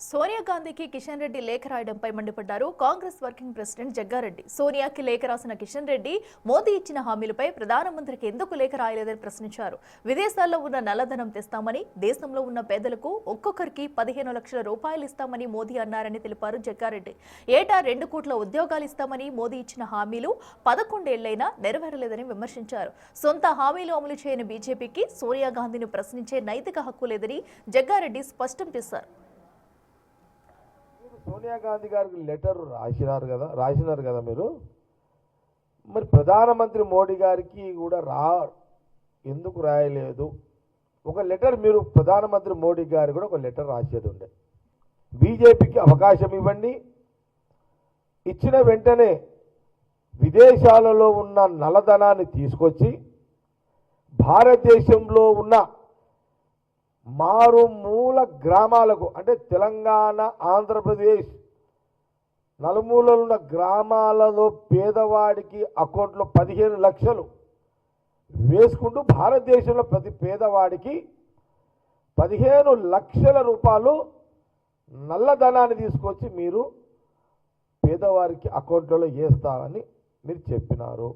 సోనియా గాంధీకి కిషన్ రెడ్డి లేఖ రాయడంపై మండిపడ్డారు కాంగ్రెస్ వర్కింగ్ ప్రెసిడెంట్ జగ్గారెడ్డి. సోనియాకి లేఖ రాసిన కిషన్ రెడ్డి మోదీ ఇచ్చిన హామీలపై ప్రధానమంత్రికి ఎందుకు లేఖ రాయలేదని ప్రశ్నించారు. విదేశాల్లో ఉన్న నల్లధనం తెస్తామని, దేశంలో ఉన్న పేదలకు ఒక్కొక్కరికి 15 లక్షల రూపాయలు ఇస్తామని మోదీ అన్నారని తెలిపారు జగ్గారెడ్డి. ఏటా 2 కోట్ల ఉద్యోగాలు ఇస్తామని మోదీ ఇచ్చిన హామీలు 11 ఏళ్లైనా నెరవేరలేదని విమర్శించారు. సొంత హామీలు అమలు చేయని బీజేపీకి సోనియా గాంధీని ప్రశ్నించే నైతిక హక్కు లేదని జగ్గారెడ్డి స్పష్టం చేశారు. సోనియా గాంధీ గారికి లెటర్ రాసినారు కదా మీరు. మరి ప్రధానమంత్రి మోడీ గారికి కూడా ఎందుకు రాయలేదు? ఒక లెటర్ మీరు ప్రధానమంత్రి మోడీ గారికి కూడా ఒక లెటర్ రాసేది ఉండే. బీజేపీకి అవకాశం ఇవ్వండి, ఇచ్చిన వెంటనే విదేశాలలో ఉన్న నల్లధనాన్ని తీసుకొచ్చి భారతదేశంలో ఉన్న మారుమూల గ్రామాలకు, అంటే తెలంగాణ, ఆంధ్రప్రదేశ్ నలుమూలలున్న గ్రామాలలో పేదవాడికి అకౌంట్లో 15 లక్షలు వేసుకుంటూ భారతదేశంలో ప్రతి పేదవాడికి 15 లక్షల రూపాయలు నల్లధనాన్ని తీసుకొచ్చి మీరు పేదవారికి అకౌంట్లలో వేస్తామని మీరు చెప్పినారు.